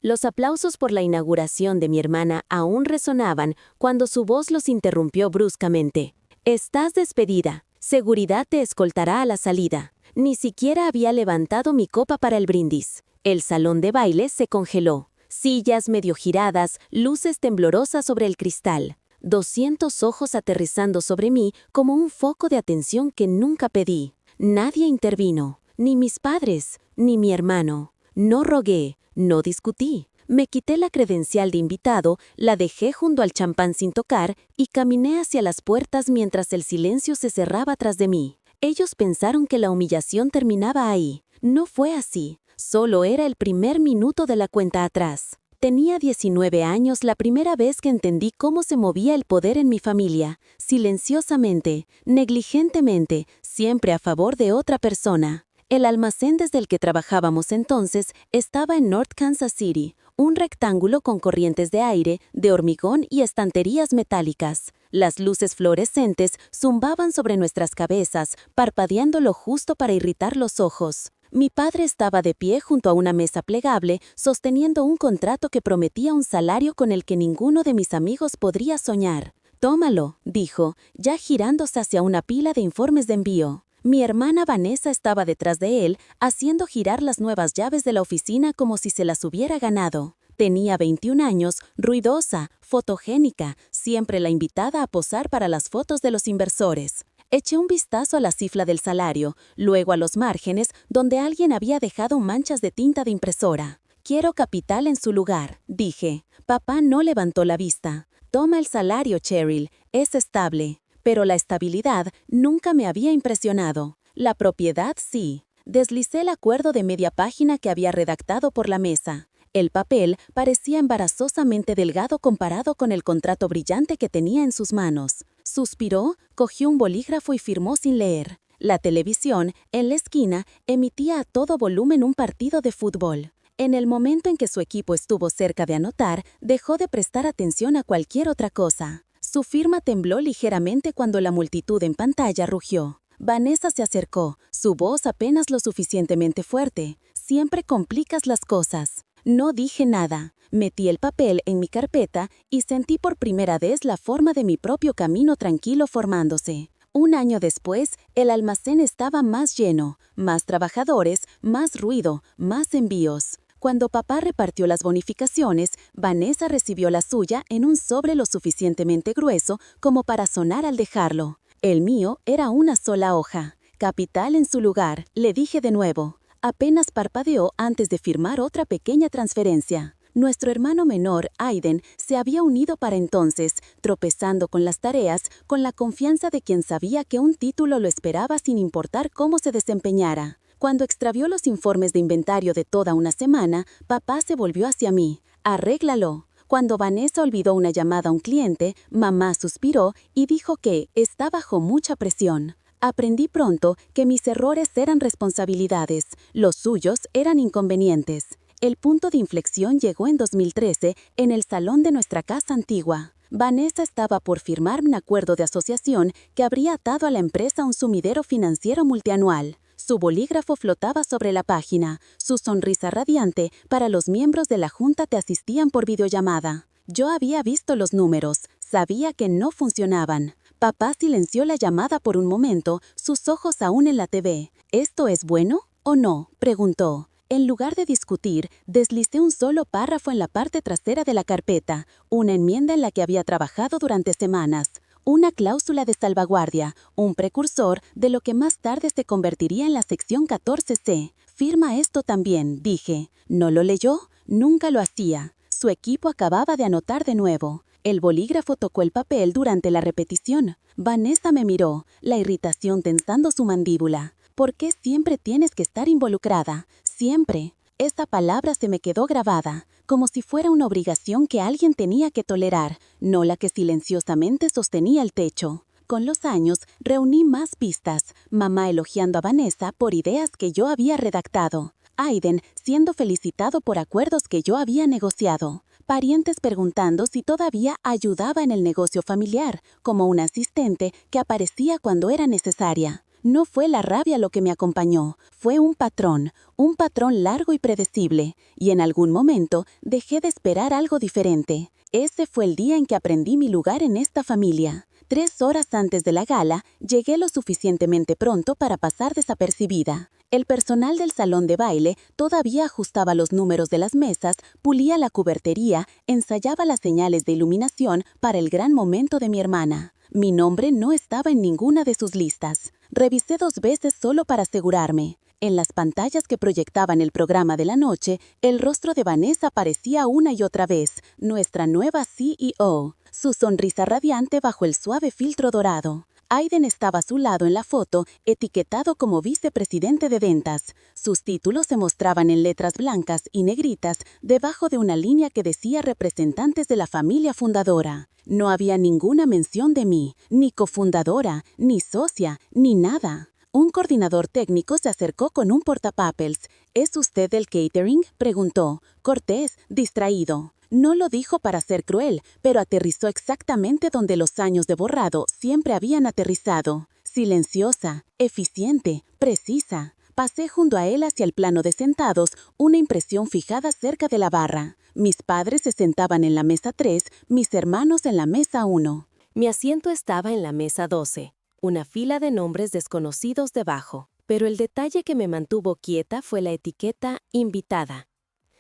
Los aplausos por la inauguración de mi hermana aún resonaban cuando su voz los interrumpió bruscamente. «Estás despedida. Seguridad te escoltará a la salida». Ni siquiera había levantado mi copa para el brindis. El salón de baile se congeló. Sillas medio giradas, luces temblorosas sobre el cristal. 200 ojos aterrizando sobre mí como un foco de atención que nunca pedí. Nadie intervino, ni mis padres, ni mi hermano. No rogué, no discutí. Me quité la credencial de invitado, la dejé junto al champán sin tocar y caminé hacia las puertas mientras el silencio se cerraba tras de mí. Ellos pensaron que la humillación terminaba ahí. No fue así. Solo era el primer minuto de la cuenta atrás. Tenía 19 años la primera vez que entendí cómo se movía el poder en mi familia. Silenciosamente, negligentemente, siempre a favor de otra persona. El almacén desde el que trabajábamos entonces estaba en North Kansas City, un rectángulo con corrientes de aire, de hormigón y estanterías metálicas. Las luces fluorescentes zumbaban sobre nuestras cabezas, parpadeando lo justo para irritar los ojos. Mi padre estaba de pie junto a una mesa plegable, sosteniendo un contrato que prometía un salario con el que ninguno de mis amigos podría soñar. «Tómalo», dijo, ya girándose hacia una pila de informes de envío. Mi hermana Vanessa estaba detrás de él, haciendo girar las nuevas llaves de la oficina como si se las hubiera ganado. Tenía 21 años, ruidosa, fotogénica, siempre la invitada a posar para las fotos de los inversores. Eché un vistazo a la cifra del salario, luego a los márgenes, donde alguien había dejado manchas de tinta de impresora. «Quiero capital en su lugar», dije. Papá no levantó la vista. «Toma el salario, Cheryl, es estable». Pero la estabilidad nunca me había impresionado. La propiedad sí. Deslicé el acuerdo de media página que había redactado por la mesa. El papel parecía embarazosamente delgado comparado con el contrato brillante que tenía en sus manos. Suspiró, cogió un bolígrafo y firmó sin leer. La televisión, en la esquina, emitía a todo volumen un partido de fútbol. En el momento en que su equipo estuvo cerca de anotar, dejó de prestar atención a cualquier otra cosa. Su firma tembló ligeramente cuando la multitud en pantalla rugió. Vanessa se acercó, su voz apenas lo suficientemente fuerte. «Siempre complicas las cosas». No dije nada. Metí el papel en mi carpeta y sentí por primera vez la forma de mi propio camino tranquilo formándose. Un año después, el almacén estaba más lleno, más trabajadores, más ruido, más envíos. Cuando papá repartió las bonificaciones, Vanessa recibió la suya en un sobre lo suficientemente grueso como para sonar al dejarlo. El mío era una sola hoja. «Capital en su lugar», le dije de nuevo. Apenas parpadeó antes de firmar otra pequeña transferencia. Nuestro hermano menor, Aiden, se había unido para entonces, tropezando con las tareas, con la confianza de quien sabía que un título lo esperaba sin importar cómo se desempeñara. Cuando extravió los informes de inventario de toda una semana, papá se volvió hacia mí. «Arréglalo». Cuando Vanessa olvidó una llamada a un cliente, mamá suspiró y dijo que está bajo mucha presión. Aprendí pronto que mis errores eran responsabilidades, los suyos eran inconvenientes. El punto de inflexión llegó en 2013 en el salón de nuestra casa antigua. Vanessa estaba por firmar un acuerdo de asociación que habría atado a la empresa a un sumidero financiero multianual. Su bolígrafo flotaba sobre la página, su sonrisa radiante para los miembros de la junta que asistían por videollamada. Yo había visto los números, sabía que no funcionaban. Papá silenció la llamada por un momento, sus ojos aún en la TV. «¿Esto es bueno o no?», preguntó. En lugar de discutir, deslicé un solo párrafo en la parte trasera de la carpeta, una enmienda en la que había trabajado durante semanas. Una cláusula de salvaguardia, un precursor de lo que más tarde se convertiría en la sección 14C. «Firma esto también», dije. ¿No lo leyó? Nunca lo hacía. Su equipo acababa de anotar de nuevo. El bolígrafo tocó el papel durante la repetición. Vanessa me miró, la irritación tensando su mandíbula. «¿Por qué siempre tienes que estar involucrada? Siempre». Esta palabra se me quedó grabada, como si fuera una obligación que alguien tenía que tolerar, no la que silenciosamente sostenía el techo. Con los años, reuní más pistas, mamá elogiando a Vanessa por ideas que yo había redactado, Aiden siendo felicitado por acuerdos que yo había negociado, parientes preguntando si todavía ayudaba en el negocio familiar, como una asistente que aparecía cuando era necesaria. No fue la rabia lo que me acompañó, fue un patrón, un patrón largo y predecible, y en algún momento dejé de esperar algo diferente. Ese fue el día en que aprendí mi lugar en esta familia. 3 horas antes de la gala, llegué lo suficientemente pronto para pasar desapercibida. El personal del salón de baile todavía ajustaba los números de las mesas, pulía la cubertería, ensayaba las señales de iluminación para el gran momento de mi hermana. Mi nombre no estaba en ninguna de sus listas. Revisé 2 veces solo para asegurarme. En las pantallas que proyectaban el programa de la noche, el rostro de Vanessa aparecía una y otra vez, nuestra nueva CEO, su sonrisa radiante bajo el suave filtro dorado. Aiden estaba a su lado en la foto, etiquetado como vicepresidente de ventas. Sus títulos se mostraban en letras blancas y negritas debajo de una línea que decía representantes de la familia fundadora. No había ninguna mención de mí, ni cofundadora, ni socia, ni nada. Un coordinador técnico se acercó con un portapapeles. ¿Es usted del catering?, preguntó. Cortés, distraído. No lo dijo para ser cruel, pero aterrizó exactamente donde los años de borrado siempre habían aterrizado. Silenciosa, eficiente, precisa. Pasé junto a él hacia el plano de sentados, una impresión fijada cerca de la barra. Mis padres se sentaban en la mesa 3, mis hermanos en la mesa 1. Mi asiento estaba en la mesa 12. Una fila de nombres desconocidos debajo, pero el detalle que me mantuvo quieta fue la etiqueta invitada.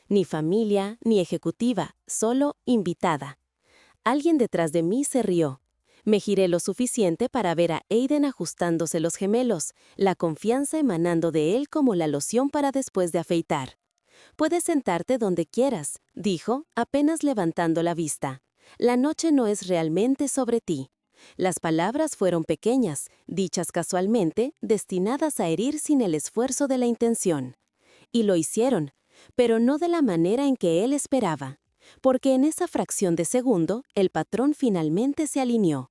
Ni familia, ni ejecutiva, solo invitada. Alguien detrás de mí se rió. Me giré lo suficiente para ver a Aiden ajustándose los gemelos, la confianza emanando de él como la loción para después de afeitar. «Puedes sentarte donde quieras», dijo, apenas levantando la vista. «La noche no es realmente sobre ti». Las palabras fueron pequeñas, dichas casualmente, destinadas a herir sin el esfuerzo de la intención. Y lo hicieron, pero no de la manera en que él esperaba, porque en esa fracción de segundo el patrón finalmente se alineó.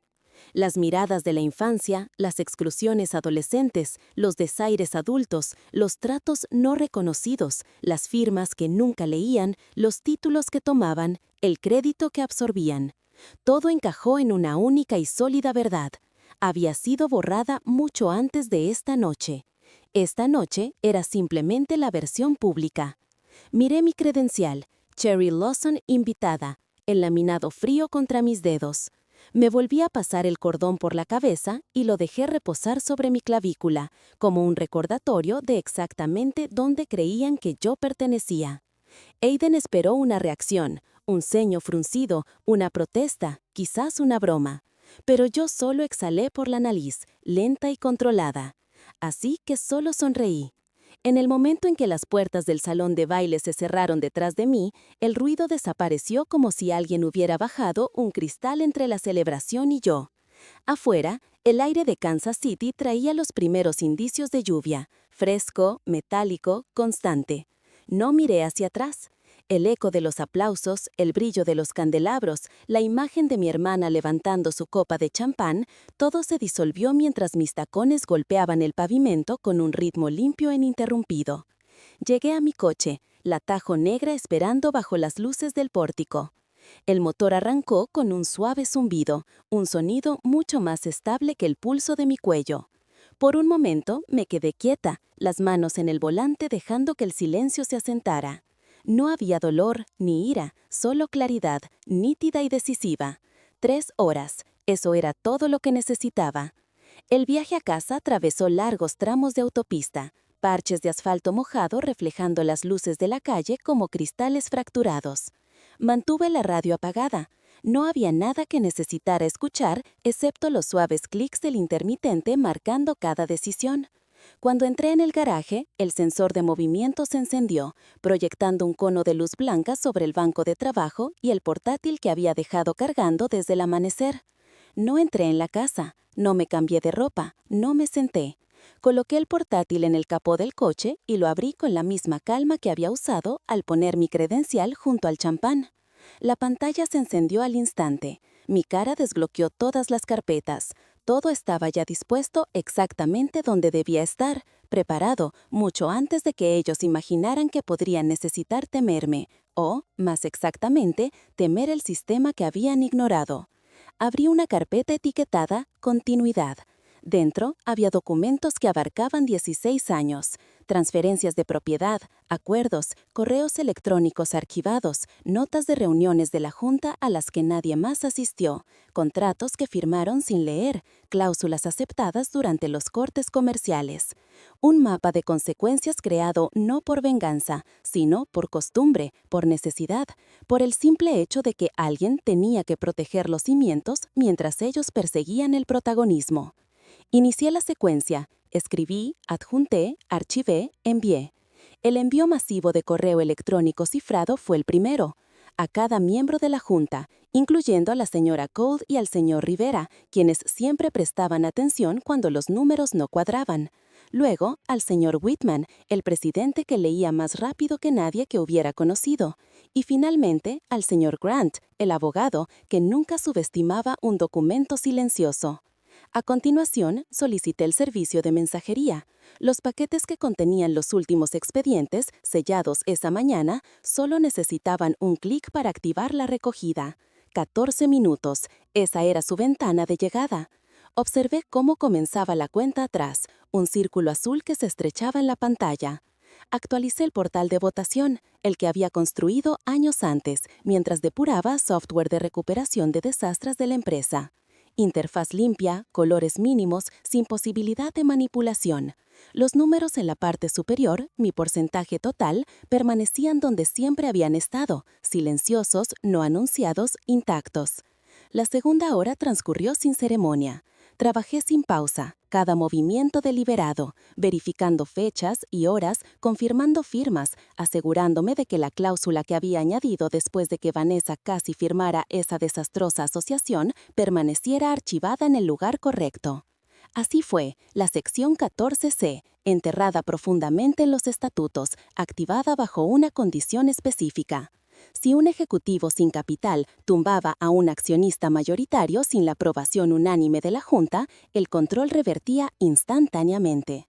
Las miradas de la infancia, las exclusiones adolescentes, los desaires adultos, los tratos no reconocidos, las firmas que nunca leían, los títulos que tomaban, el crédito que absorbían. Todo encajó en una única y sólida verdad. Había sido borrada mucho antes de esta noche. Esta noche era simplemente la versión pública. Miré mi credencial, Cherry Lawson invitada, el laminado frío contra mis dedos. Me volví a pasar el cordón por la cabeza y lo dejé reposar sobre mi clavícula, como un recordatorio de exactamente dónde creían que yo pertenecía. Aiden esperó una reacción, un ceño fruncido, una protesta, quizás una broma. Pero yo solo exhalé por la nariz, lenta y controlada. Así que solo sonreí. En el momento en que las puertas del salón de baile se cerraron detrás de mí, el ruido desapareció como si alguien hubiera bajado un cristal entre la celebración y yo. Afuera, el aire de Kansas City traía los primeros indicios de lluvia, fresco, metálico, constante. No miré hacia atrás. El eco de los aplausos, el brillo de los candelabros, la imagen de mi hermana levantando su copa de champán, todo se disolvió mientras mis tacones golpeaban el pavimento con un ritmo limpio e ininterrumpido. Llegué a mi coche, la Tajo negra esperando bajo las luces del pórtico. El motor arrancó con un suave zumbido, un sonido mucho más estable que el pulso de mi cuello. Por un momento me quedé quieta, las manos en el volante dejando que el silencio se asentara. No había dolor ni ira, solo claridad, nítida y decisiva. 3 horas, eso era todo lo que necesitaba. El viaje a casa atravesó largos tramos de autopista, parches de asfalto mojado reflejando las luces de la calle como cristales fracturados. Mantuve la radio apagada. No había nada que necesitara escuchar excepto los suaves clics del intermitente marcando cada decisión. Cuando entré en el garaje, el sensor de movimiento se encendió, proyectando un cono de luz blanca sobre el banco de trabajo y el portátil que había dejado cargando desde el amanecer. No entré en la casa, no me cambié de ropa, no me senté. Coloqué el portátil en el capó del coche y lo abrí con la misma calma que había usado al poner mi credencial junto al champán. La pantalla se encendió al instante. Mi cara desbloqueó todas las carpetas. Todo estaba ya dispuesto exactamente donde debía estar, preparado mucho antes de que ellos imaginaran que podrían necesitar temerme, o, más exactamente, temer el sistema que habían ignorado. Abrí una carpeta etiquetada Continuidad. Dentro había documentos que abarcaban 16 años, transferencias de propiedad, acuerdos, correos electrónicos archivados, notas de reuniones de la Junta a las que nadie más asistió, contratos que firmaron sin leer, cláusulas aceptadas durante los cortes comerciales. Un mapa de consecuencias creado no por venganza, sino por costumbre, por necesidad, por el simple hecho de que alguien tenía que proteger los cimientos mientras ellos perseguían el protagonismo. Inicié la secuencia, escribí, adjunté, archivé, envié. El envío masivo de correo electrónico cifrado fue el primero, a cada miembro de la Junta, incluyendo a la señora Cole y al señor Rivera, quienes siempre prestaban atención cuando los números no cuadraban. Luego, al señor Whitman, el presidente que leía más rápido que nadie que hubiera conocido. Y finalmente, al señor Grant, el abogado, que nunca subestimaba un documento silencioso. A continuación, solicité el servicio de mensajería. Los paquetes que contenían los últimos expedientes, sellados esa mañana, solo necesitaban un clic para activar la recogida. 14 minutos. Esa era su ventana de llegada. Observé cómo comenzaba la cuenta atrás, un círculo azul que se estrechaba en la pantalla. Actualicé el portal de votación, el que había construido años antes, mientras depuraba software de recuperación de desastres de la empresa. Interfaz limpia, colores mínimos, sin posibilidad de manipulación. Los números en la parte superior, mi porcentaje total, permanecían donde siempre habían estado, silenciosos, no anunciados, intactos. La segunda hora transcurrió sin ceremonia. Trabajé sin pausa, cada movimiento deliberado, verificando fechas y horas, confirmando firmas, asegurándome de que la cláusula que había añadido después de que Vanessa casi firmara esa desastrosa asociación permaneciera archivada en el lugar correcto. Así fue, la sección 14C, enterrada profundamente en los estatutos, activada bajo una condición específica. Si un ejecutivo sin capital tumbaba a un accionista mayoritario sin la aprobación unánime de la Junta, el control revertía instantáneamente.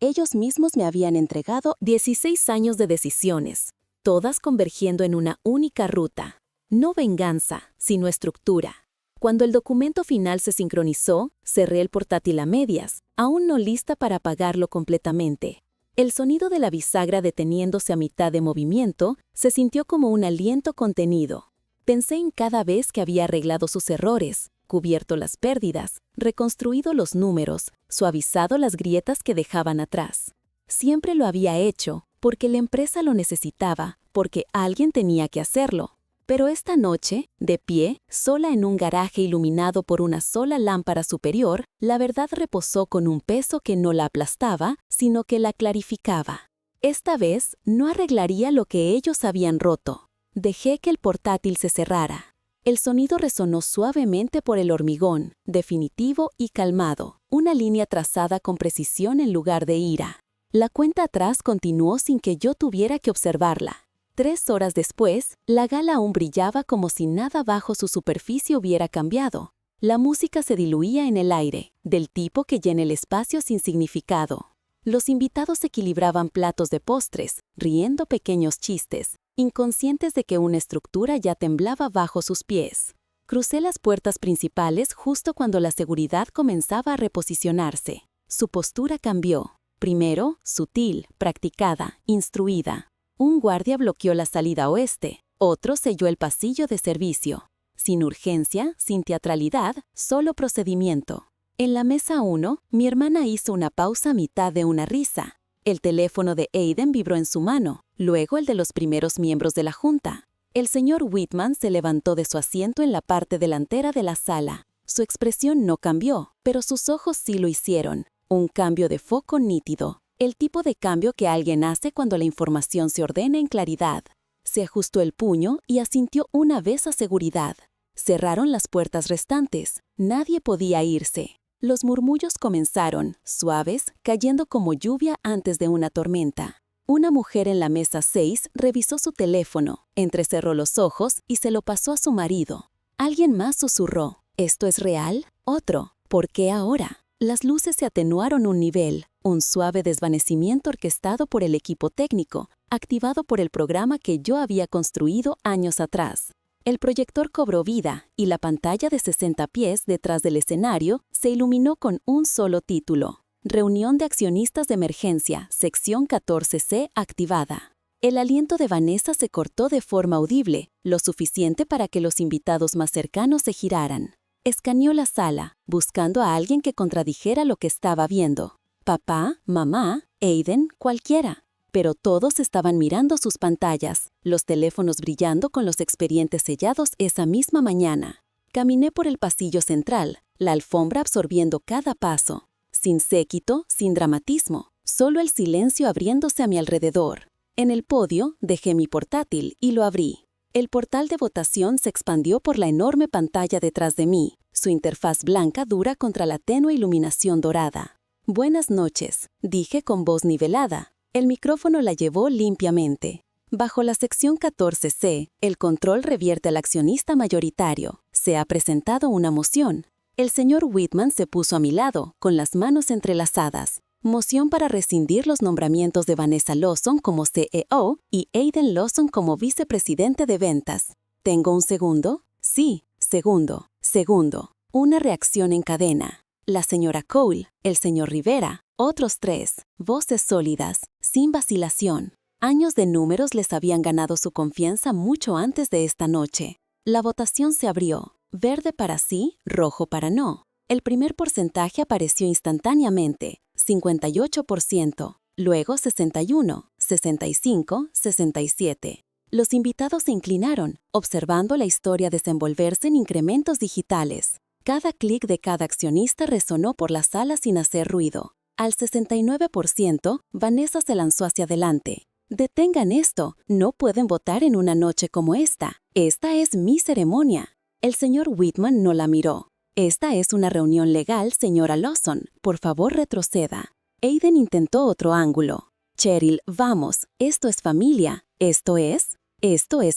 Ellos mismos me habían entregado 16 años de decisiones, todas convergiendo en una única ruta. No venganza, sino estructura. Cuando el documento final se sincronizó, cerré el portátil a medias, aún no lista para apagarlo completamente. El sonido de la bisagra deteniéndose a mitad de movimiento se sintió como un aliento contenido. Pensé en cada vez que había arreglado sus errores, cubierto las pérdidas, reconstruido los números, suavizado las grietas que dejaban atrás. Siempre lo había hecho, porque la empresa lo necesitaba, porque alguien tenía que hacerlo. Pero esta noche, de pie, sola en un garaje iluminado por una sola lámpara superior, la verdad reposó con un peso que no la aplastaba, sino que la clarificaba. Esta vez no arreglaría lo que ellos habían roto. Dejé que el portátil se cerrara. El sonido resonó suavemente por el hormigón, definitivo y calmado, una línea trazada con precisión en lugar de ira. La cuenta atrás continuó sin que yo tuviera que observarla. 3 horas después, la gala aún brillaba como si nada bajo su superficie hubiera cambiado. La música se diluía en el aire, del tipo que llena el espacio sin significado. Los invitados equilibraban platos de postres, riendo pequeños chistes, inconscientes de que una estructura ya temblaba bajo sus pies. Crucé las puertas principales justo cuando la seguridad comenzaba a reposicionarse. Su postura cambió. Primero, sutil, practicada, instruida. Un guardia bloqueó la salida oeste, otro selló el pasillo de servicio. Sin urgencia, sin teatralidad, solo procedimiento. En la mesa 1, mi hermana hizo una pausa a mitad de una risa. El teléfono de Aiden vibró en su mano, luego el de los primeros miembros de la Junta. El señor Whitman se levantó de su asiento en la parte delantera de la sala. Su expresión no cambió, pero sus ojos sí lo hicieron. Un cambio de foco nítido. El tipo de cambio que alguien hace cuando la información se ordena en claridad. Se ajustó el puño y asintió una vez a seguridad. Cerraron las puertas restantes. Nadie podía irse. Los murmullos comenzaron, suaves, cayendo como lluvia antes de una tormenta. Una mujer en la mesa 6 revisó su teléfono, entrecerró los ojos y se lo pasó a su marido. Alguien más susurró, ¿esto es real? Otro, ¿por qué ahora? Las luces se atenuaron un nivel, un suave desvanecimiento orquestado por el equipo técnico, activado por el programa que yo había construido años atrás. El proyector cobró vida y la pantalla de 60 pies detrás del escenario se iluminó con un solo título. Reunión de accionistas de emergencia, sección 14C activada. El aliento de Vanessa se cortó de forma audible, lo suficiente para que los invitados más cercanos se giraran. Escaneó la sala, buscando a alguien que contradijera lo que estaba viendo. Papá, mamá, Aiden, cualquiera. Pero todos estaban mirando sus pantallas, los teléfonos brillando con los expedientes sellados esa misma mañana. Caminé por el pasillo central, la alfombra absorbiendo cada paso. Sin séquito, sin dramatismo, solo el silencio abriéndose a mi alrededor. En el podio dejé mi portátil y lo abrí. El portal de votación se expandió por la enorme pantalla detrás de mí, su interfaz blanca dura contra la tenue iluminación dorada. Buenas noches, dije con voz nivelada. El micrófono la llevó limpiamente. Bajo la sección 14C, el control revierte al accionista mayoritario. Se ha presentado una moción. El señor Whitman se puso a mi lado, con las manos entrelazadas. Moción para rescindir los nombramientos de Vanessa Lawson como CEO y Aiden Lawson como vicepresidente de ventas. ¿Tengo un segundo? Sí, segundo, segundo. Una reacción en cadena. La señora Cole, el señor Rivera, otros 3, voces sólidas, sin vacilación. Años de números les habían ganado su confianza mucho antes de esta noche. La votación se abrió, verde para sí, rojo para no. El primer porcentaje apareció instantáneamente, 58%, luego 61, 65, 67. Los invitados se inclinaron, observando la historia desenvolverse en incrementos digitales. Cada clic de cada accionista resonó por la sala sin hacer ruido. Al 69%, Vanessa se lanzó hacia adelante. Detengan esto, no pueden votar en una noche como esta. Esta es mi ceremonia. El señor Whitman no la miró. Esta es una reunión legal, señora Lawson. Por favor, retroceda. Aiden intentó otro ángulo. Cheryl, vamos, esto es familia. Esto es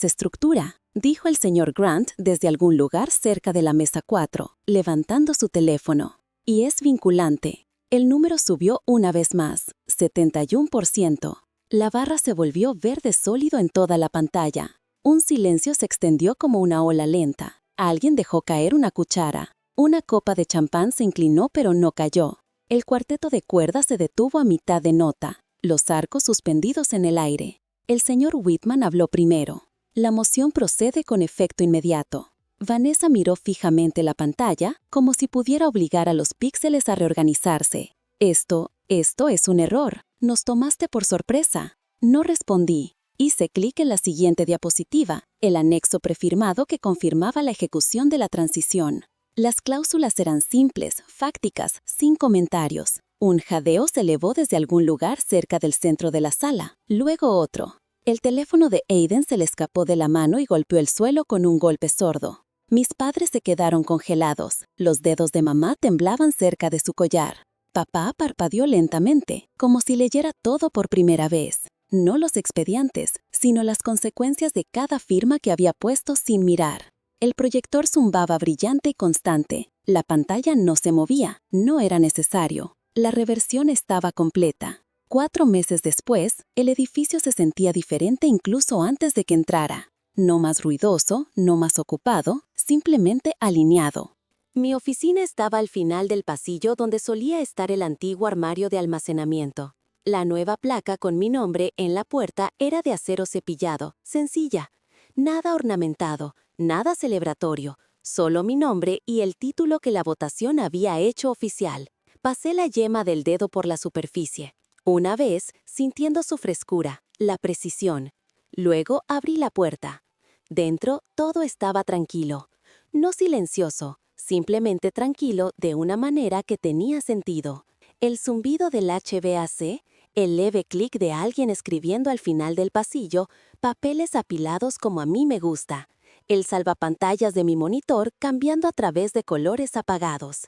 estructura, dijo el señor Grant desde algún lugar cerca de la mesa 4, levantando su teléfono. Y es vinculante. El número subió una vez más, 71%. La barra se volvió verde sólido en toda la pantalla. Un silencio se extendió como una ola lenta. Alguien dejó caer una cuchara. Una copa de champán se inclinó pero no cayó. El cuarteto de cuerdas se detuvo a mitad de nota, los arcos suspendidos en el aire. El señor Whitman habló primero. La moción procede con efecto inmediato. Vanessa miró fijamente la pantalla, como si pudiera obligar a los píxeles a reorganizarse. Esto es un error. Nos tomaste por sorpresa. No respondí. Hice clic en la siguiente diapositiva, el anexo prefirmado que confirmaba la ejecución de la transición. Las cláusulas eran simples, fácticas, sin comentarios. Un jadeo se elevó desde algún lugar cerca del centro de la sala, luego otro. El teléfono de Aiden se le escapó de la mano y golpeó el suelo con un golpe sordo. Mis padres se quedaron congelados. Los dedos de mamá temblaban cerca de su collar. Papá parpadeó lentamente, como si leyera todo por primera vez. No los expedientes, sino las consecuencias de cada firma que había puesto sin mirar. El proyector zumbaba brillante y constante. La pantalla no se movía, no era necesario. La reversión estaba completa. 4 meses después, el edificio se sentía diferente incluso antes de que entrara. No más ruidoso, no más ocupado, simplemente alineado. Mi oficina estaba al final del pasillo donde solía estar el antiguo armario de almacenamiento. La nueva placa con mi nombre en la puerta era de acero cepillado, sencilla. Nada ornamentado, nada celebratorio, solo mi nombre y el título que la votación había hecho oficial. Pasé la yema del dedo por la superficie. Una vez, sintiendo su frescura, la precisión. Luego abrí la puerta. Dentro todo estaba tranquilo. No silencioso, simplemente tranquilo de una manera que tenía sentido. El zumbido del HVAC, el leve clic de alguien escribiendo al final del pasillo, papeles apilados como a mí me gusta. El salvapantallas de mi monitor cambiando a través de colores apagados.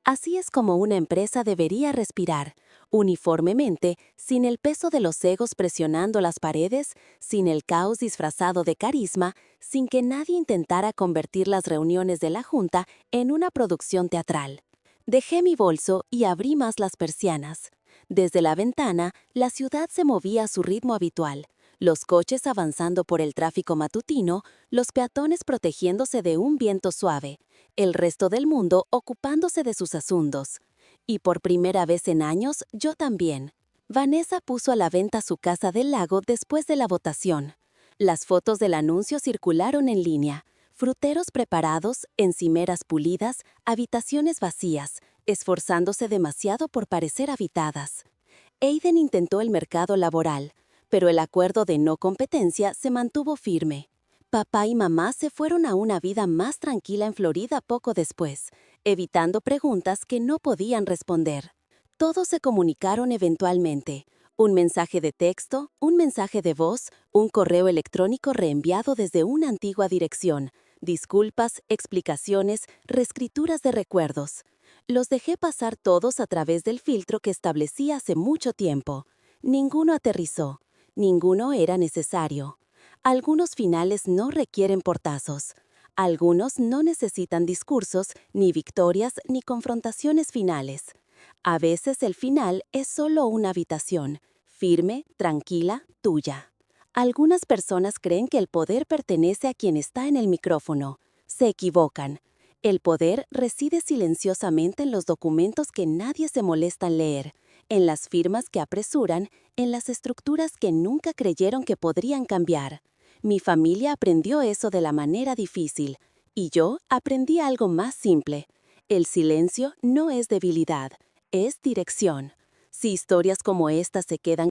Así es como una empresa debería respirar, uniformemente, sin el peso de los egos presionando las paredes, sin el caos disfrazado de carisma, sin que nadie intentara convertir las reuniones de la junta en una producción teatral. Dejé mi bolso y abrí más las persianas. Desde la ventana, la ciudad se movía a su ritmo habitual. Los coches avanzando por el tráfico matutino, los peatones protegiéndose de un viento suave, el resto del mundo ocupándose de sus asuntos. Y por primera vez en años, yo también. Vanessa puso a la venta su casa del lago después de la votación. Las fotos del anuncio circularon en línea. Fruteros preparados, encimeras pulidas, habitaciones vacías, esforzándose demasiado por parecer habitadas. Aiden intentó el mercado laboral, pero el acuerdo de no competencia se mantuvo firme. Papá y mamá se fueron a una vida más tranquila en Florida poco después, evitando preguntas que no podían responder. Todos se comunicaron eventualmente. Un mensaje de texto, un mensaje de voz, un correo electrónico reenviado desde una antigua dirección, disculpas, explicaciones, reescrituras de recuerdos. Los dejé pasar todos a través del filtro que establecí hace mucho tiempo. Ninguno aterrizó, ninguno era necesario. Algunos finales no requieren portazos. Algunos no necesitan discursos, ni victorias, ni confrontaciones finales. A veces el final es solo una habitación, firme, tranquila, tuya. Algunas personas creen que el poder pertenece a quien está en el micrófono. Se equivocan. El poder reside silenciosamente en los documentos que nadie se molesta en leer, en las firmas que apresuran, en las estructuras que nunca creyeron que podrían cambiar. Mi familia aprendió eso de la manera difícil, y yo aprendí algo más simple. El silencio no es debilidad, es dirección. Si historias como esta se quedan